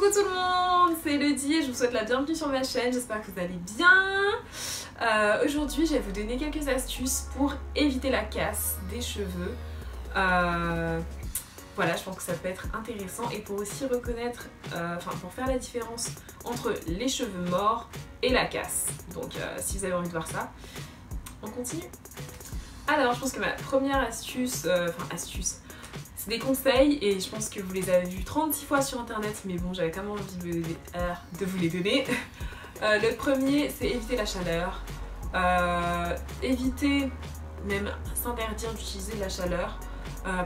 Coucou tout le monde, c'est Elodie et je vous souhaite la bienvenue sur ma chaîne, j'espère que vous allez bien. Aujourd'hui je vais vous donner quelques astuces pour éviter la casse des cheveux. Voilà, je pense que ça peut être intéressant et pour aussi reconnaître, pour faire la différence entre les cheveux morts et la casse. Donc si vous avez envie de voir ça, on continue. Alors je pense que ma première astuce, c'est des conseils et je pense que vous les avez vus 36 fois sur internet, mais bon, j'avais quand même envie de vous les donner. Le premier, c'est éviter la chaleur. Éviter, même s'interdire d'utiliser de la chaleur.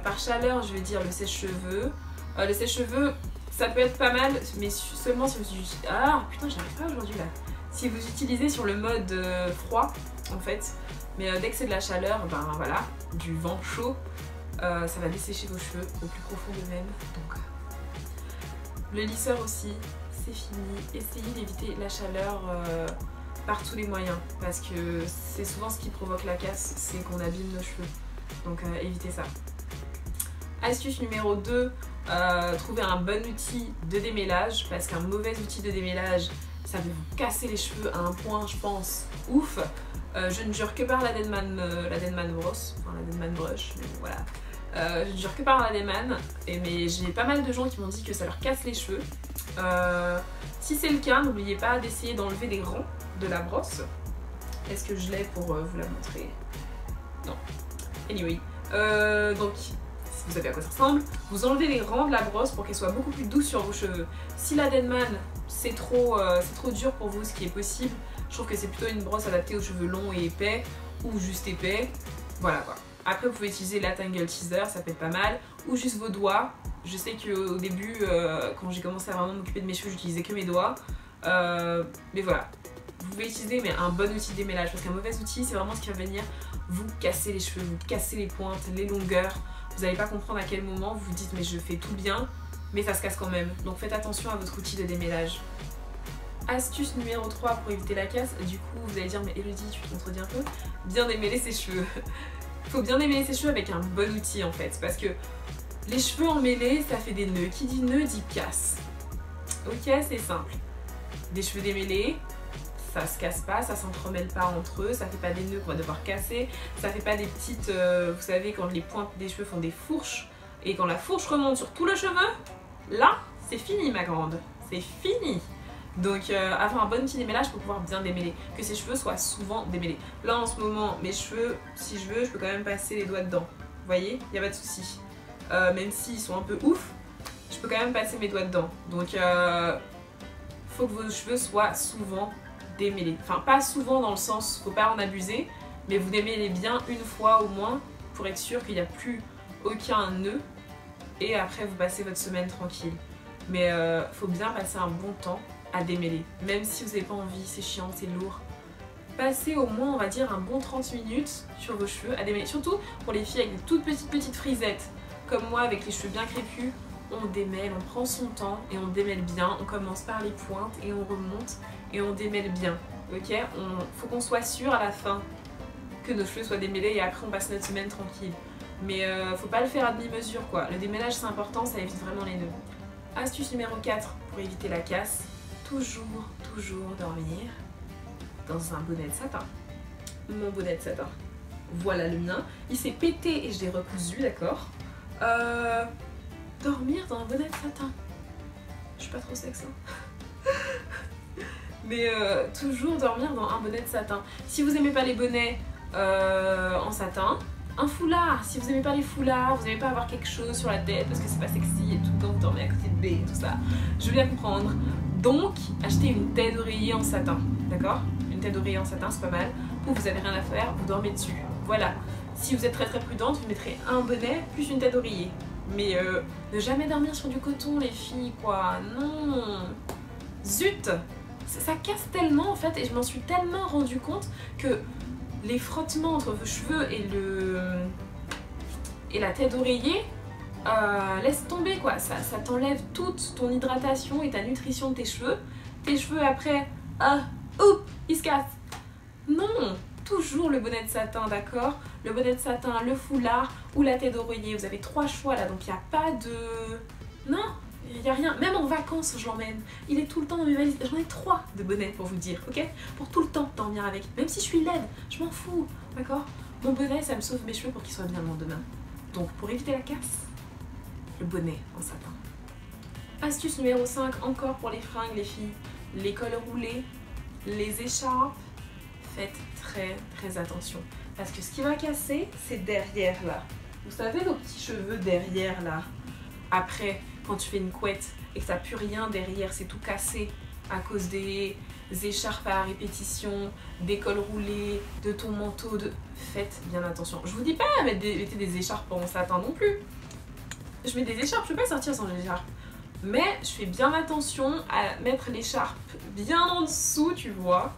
Par chaleur, je veux dire le sèche-cheveux. Le sèche-cheveux, ça peut être pas mal, mais seulement si vous utilisez... Ah putain, j'arrive pas aujourd'hui là. Si vous utilisez sur le mode froid, en fait. Mais dès que c'est de la chaleur, ben voilà, du vent chaud, ça va dessécher vos cheveux au plus profond d'eux-mêmes. Donc le lisseur aussi, c'est fini. Essayez d'éviter la chaleur par tous les moyens, parce que c'est souvent ce qui provoque la casse, c'est qu'on abîme nos cheveux. Donc évitez ça. Astuce numéro 2, trouver un bon outil de démêlage, parce qu'un mauvais outil de démêlage, ça peut vous casser les cheveux à un point, je pense, ouf. Je ne jure que par la Denman Brosse, enfin la Denman Brush, mais voilà. Je ne jure que par la Denman, mais j'ai pas mal de gens qui m'ont dit que ça leur casse les cheveux. Si c'est le cas, n'oubliez pas d'essayer d'enlever les rangs de la brosse. Est-ce que je l'ai pour vous la montrer? Non. Anyway, donc si vous savez à quoi ça ressemble, vous enlevez les rangs de la brosse pour qu'elle soit beaucoup plus douce sur vos cheveux. Si la Denman c'est trop dur pour vous, ce qui est possible, je trouve que c'est plutôt une brosse adaptée aux cheveux longs et épais, ou juste épais, voilà quoi. Après vous pouvez utiliser la Tangle Teaser, ça peut être pas mal, ou juste vos doigts. Je sais qu'au début, quand j'ai commencé à vraiment m'occuper de mes cheveux, j'utilisais que mes doigts, mais voilà. Vous pouvez utiliser mais un bon outil de démêlage, parce qu'un mauvais outil c'est vraiment ce qui va venir vous casser les cheveux, vous casser les pointes, les longueurs. Vous n'allez pas comprendre à quel moment vous vous dites mais je fais tout bien, mais ça se casse quand même. Donc faites attention à votre outil de démêlage. Astuce numéro 3 pour éviter la casse, du coup vous allez dire mais Elodie tu te contredis un peu, bien démêler ses cheveux. Il faut bien démêler ses cheveux avec un bon outil en fait, parce que les cheveux emmêlés ça fait des nœuds, qui dit nœud dit casse. Ok, c'est simple. Des cheveux démêlés, ça se casse pas, ça s'entremêle pas entre eux, ça fait pas des nœuds qu'on va devoir casser, ça fait pas des petites, vous savez quand les pointes des cheveux font des fourches, et quand la fourche remonte sur tout le cheveu, là c'est fini ma grande, c'est fini. Donc avoir un bon outil démêlage pour pouvoir bien démêler, que ses cheveux soient souvent démêlés. Là en ce moment mes cheveux, si je veux, je peux quand même passer les doigts dedans, vous voyez, il n'y a pas de souci. Même s'ils sont un peu ouf, je peux quand même passer mes doigts dedans. Donc faut que vos cheveux soient souvent démêlés. Enfin pas souvent dans le sens, faut pas en abuser, mais vous démêlez bien une fois au moins pour être sûr qu'il n'y a plus aucun nœud et après vous passez votre semaine tranquille. Mais faut bien passer un bon temps à démêler, même si vous n'avez pas envie, c'est chiant, c'est lourd. Passez au moins on va dire un bon 30 minutes sur vos cheveux à démêler, surtout pour les filles avec des toutes petites frisettes comme moi avec les cheveux bien crépus. On démêle, on prend son temps et on démêle bien, on commence par les pointes et on remonte et on démêle bien, ok. Faut qu'on soit sûr à la fin que nos cheveux soient démêlés et après on passe notre semaine tranquille. Mais faut pas le faire à demi-mesure quoi, le démêlage c'est important, ça évite vraiment les nœuds. Astuce numéro 4 pour éviter la casse, toujours dormir dans un bonnet de satin. Mon bonnet de satin, voilà le mien, il s'est pété et je l'ai recousu, d'accord. Dormir dans un bonnet de satin, je suis pas trop sexe hein. Mais toujours dormir dans un bonnet de satin. Si vous aimez pas les bonnets en satin, un foulard. Si vous aimez pas les foulards, vous n'aimez pas avoir quelque chose sur la tête parce que c'est pas sexy et tout quand vous dormez à côté de B et tout ça, je veux bien comprendre. Donc achetez une tête d'oreiller en satin, d'accord. Une tête d'oreiller en satin c'est pas mal. Ou vous avez rien à faire, vous dormez dessus. Voilà. Si vous êtes très prudente, vous mettrez un bonnet plus une tête d'oreiller. Mais ne jamais dormir sur du coton les filles quoi, non. Zut, ça casse tellement en fait et je m'en suis tellement rendu compte que les frottements entre vos cheveux et la tête d'oreiller, laisse tomber quoi, ça t'enlève toute ton hydratation et ta nutrition de tes cheveux. Tes cheveux après, ils se cassent. Non, toujours le bonnet de satin, d'accord. Le bonnet de satin, le foulard ou la tête d'oreiller. Vous avez 3 choix là, donc il n'y a pas de... Non, Il n'y a rien. Même en vacances, je l'emmène. Il est tout le temps dans mes valises. J'en ai 3 de bonnets pour vous dire, ok? Pour tout le temps dormir avec. Même si je suis laide, je m'en fous, d'accord? Mon bonnet, ça me sauve mes cheveux pour qu'ils soient bien le lendemain. Donc, pour éviter la casse, le bonnet en satin. Astuce numéro 5, encore pour les fringues, les filles. Les cols roulés, les écharpes. Faites très attention. Parce que ce qui va casser, c'est derrière là. Vous savez nos petits cheveux derrière là. Après, quand tu fais une couette et que t'as plus rien derrière, c'est tout cassé à cause des écharpes à répétition, des cols roulés, de ton manteau, Faites bien attention. Je vous dis pas mettez des écharpes en satin non plus. Je mets des écharpes, je peux pas sortir sans les écharpes. Mais je fais bien attention à mettre l'écharpe bien en dessous, tu vois,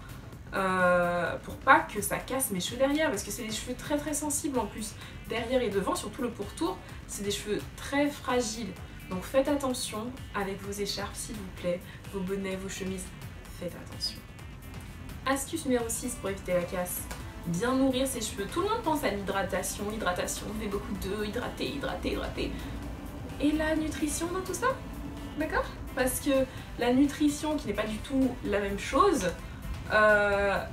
pour pas que ça casse mes cheveux derrière, parce que c'est des cheveux très sensibles en plus. Derrière et devant, surtout le pourtour, c'est des cheveux très fragiles. Donc faites attention avec vos écharpes s'il vous plaît, vos bonnets, vos chemises, faites attention. Astuce numéro 6 pour éviter la casse. Bien nourrir ses cheveux. Tout le monde pense à l'hydratation, buvez beaucoup d'eau, hydratez. Et la nutrition dans tout ça? D'accord? Parce que la nutrition, qui n'est pas du tout la même chose, va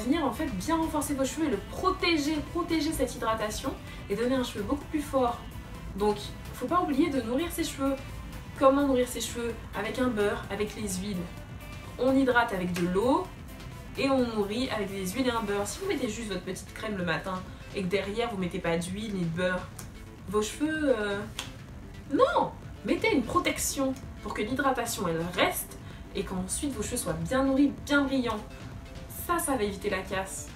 venir en fait bien renforcer vos cheveux et le protéger cette hydratation et donner un cheveu beaucoup plus fort. Donc, faut pas oublier de nourrir ses cheveux. Comment nourrir ses cheveux? Avec un beurre, avec les huiles. On hydrate avec de l'eau et on nourrit avec des huiles et un beurre. Si vous mettez juste votre petite crème le matin et que derrière vous mettez pas d'huile ni de beurre, vos cheveux... Non! Mettez une protection pour que l'hydratation elle reste et qu'ensuite vos cheveux soient bien nourris, bien brillants. Ça va éviter la casse.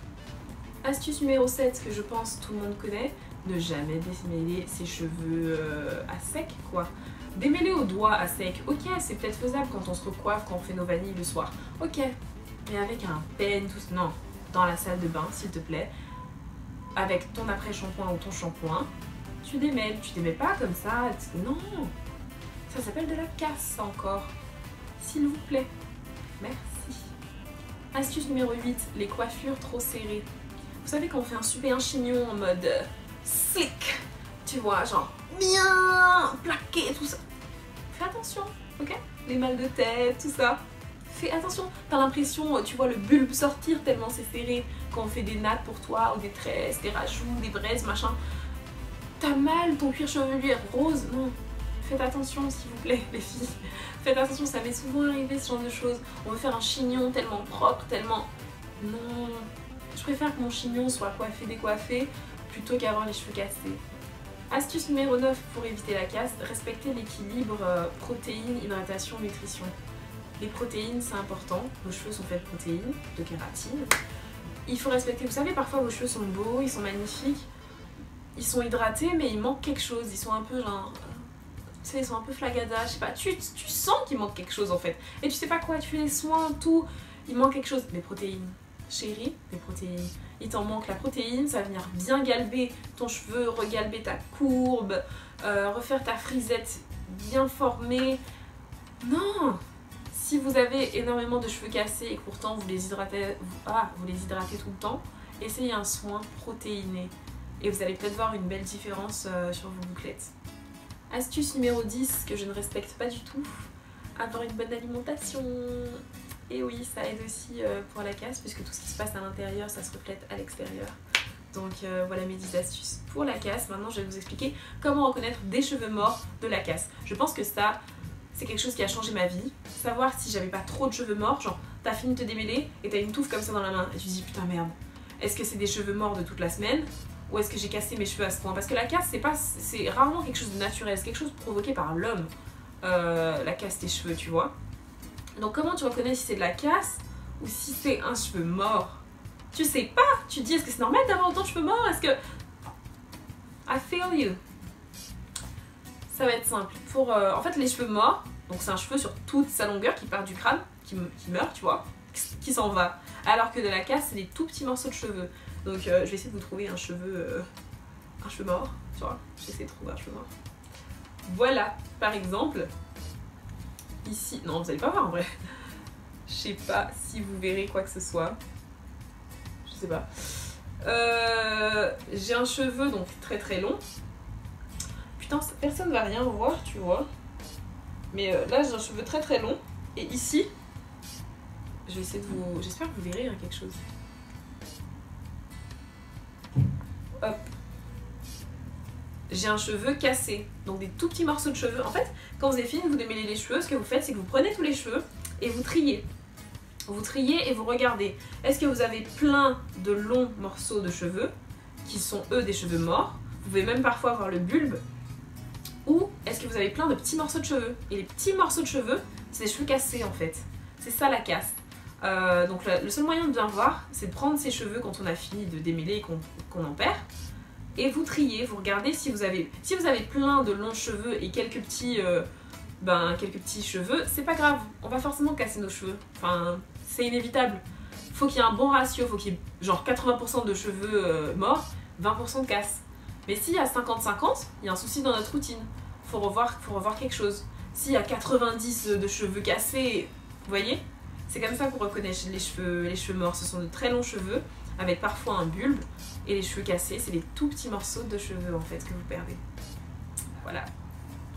Astuce numéro 7 que je pense tout le monde connaît, ne jamais démêler ses cheveux à sec quoi. Démêler au doigt à sec, ok c'est peut-être faisable quand on se recoiffe, quand on fait nos vanilles le soir, ok. Mais avec un peigne, tout non, dans la salle de bain s'il te plaît, avec ton après-shampoing ou ton shampoing, tu démêles pas comme ça, non. Ça s'appelle de la casse encore. S'il vous plaît. Merci. Astuce numéro 8, les coiffures trop serrées. Vous savez quand on fait un super chignon en mode slick, tu vois, genre bien plaqué, tout ça. Fais attention, ok? Les mal de tête, tout ça. Fais attention. T'as l'impression, tu vois le bulbe sortir tellement c'est serré quand on fait des nattes pour toi, ou des tresses, des rajouts, des braises, machin. T'as mal, ton cuir chevelu est rose, non. Faites attention s'il vous plaît les filles, faites attention, ça m'est souvent arrivé ce genre de choses. On veut faire un chignon tellement propre, tellement... Non, je préfère que mon chignon soit coiffé, décoiffé, plutôt qu'avoir les cheveux cassés. Astuce numéro 9 pour éviter la casse, respecter l'équilibre protéines, hydratation, nutrition. Les protéines c'est important, vos cheveux sont faits de protéines, de kératine. Il faut respecter, vous savez parfois vos cheveux sont beaux, ils sont magnifiques, ils sont hydratés mais il manque quelque chose, ils sont un peu genre... Tu sais, ils sont un peu flagada, je sais pas, tu sens qu'il manque quelque chose en fait. Et tu sais pas quoi, tu fais les soins, tout, il manque quelque chose. Les protéines, chérie, les protéines. Il t'en manque la protéine, ça va venir bien galber ton cheveu, regalber ta courbe, refaire ta frisette bien formée. Non! Si vous avez énormément de cheveux cassés et que pourtant vous les hydratez, vous les hydratez tout le temps, essayez un soin protéiné. Et vous allez peut-être voir une belle différence sur vos bouclettes. Astuce numéro 10 que je ne respecte pas du tout, avoir une bonne alimentation. Et oui, ça aide aussi pour la casse puisque tout ce qui se passe à l'intérieur, ça se reflète à l'extérieur. Donc voilà mes 10 astuces pour la casse. Maintenant, je vais vous expliquer comment reconnaître des cheveux morts de la casse. Je pense que ça, c'est quelque chose qui a changé ma vie. Savoir si j'avais pas trop de cheveux morts, genre t'as fini de te démêler et t'as une touffe comme ça dans la main et tu te dis putain merde, est-ce que c'est des cheveux morts de toute la semaine? Ou est-ce que j'ai cassé mes cheveux à ce point? Parce que la casse, c'est rarement quelque chose de naturel, c'est quelque chose provoqué par l'homme, la casse des cheveux, tu vois. Donc comment tu reconnais si c'est de la casse ou si c'est un cheveu mort? Tu sais pas, tu te dis est-ce que c'est normal d'avoir autant de cheveux morts? Est-ce que... I feel you. Ça va être simple. Pour, en fait, les cheveux morts, donc c'est un cheveu sur toute sa longueur qui part du crâne, qui meurt, tu vois, qui s'en va. Alors que de la casse, c'est des tout petits morceaux de cheveux. Donc je vais essayer de vous trouver un cheveu mort, tu vois, je vais essayer de trouver un cheveu mort. Voilà, par exemple, ici, non vous allez pas voir en vrai, je sais pas si vous verrez quoi que ce soit, je sais pas. J'ai un cheveu donc très long, putain personne va rien voir tu vois, Mais là j'ai un cheveu très très long. Et ici, je vais essayer de vous... J'espère que vous verrez hein, quelque chose. Hop. J'ai un cheveu cassé. Donc des tout petits morceaux de cheveux. En fait, quand vous avez fini de vous démêler les cheveux, ce que vous faites, c'est que vous prenez tous les cheveux et vous triez. Vous triez et vous regardez. Est-ce que vous avez plein de longs morceaux de cheveux qui sont eux des cheveux morts? Vous pouvez même parfois voir le bulbe. Ou est-ce que vous avez plein de petits morceaux de cheveux? Et les petits morceaux de cheveux, c'est des cheveux cassés en fait. C'est ça la casse. Donc le seul moyen de bien voir, c'est de prendre ses cheveux quand on a fini de démêler et qu'on en perd. Et vous triez, vous regardez si vous avez plein de longs cheveux et quelques petits cheveux, c'est pas grave. On va forcément casser nos cheveux. Enfin, c'est inévitable. Faut qu'il y ait un bon ratio, faut qu'il y ait genre 80% de cheveux morts, 20% de casse. Mais s'il y a 50-50, il y a un souci dans notre routine. Faut revoir quelque chose. S'il y a 90 de cheveux cassés, vous voyez, c'est comme ça qu'on reconnaît les cheveux morts. Ce sont de très longs cheveux, avec parfois un bulbe. Et les cheveux cassés, c'est les tout petits morceaux de cheveux en fait que vous perdez. Voilà.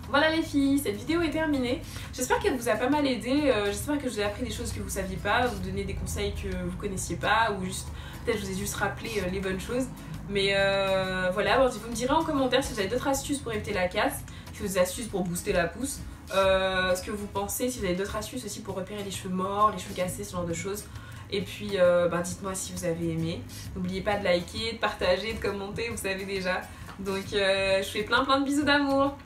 Voilà les filles, cette vidéo est terminée. J'espère qu'elle vous a pas mal aidé. J'espère que je vous ai appris des choses que vous saviez pas, vous donner des conseils que vous connaissiez pas, ou juste peut-être je vous ai juste rappelé les bonnes choses. Mais voilà, bon, vous me direz en commentaire si vous avez d'autres astuces pour éviter la casse, si vous avez des astuces pour booster la pousse, ce que vous pensez, si vous avez d'autres astuces aussi pour repérer les cheveux morts, les cheveux cassés, ce genre de choses. Et puis dites-moi si vous avez aimé. N'oubliez pas de liker, de partager, de commenter, vous savez déjà. Donc je vous fais plein de bisous d'amour.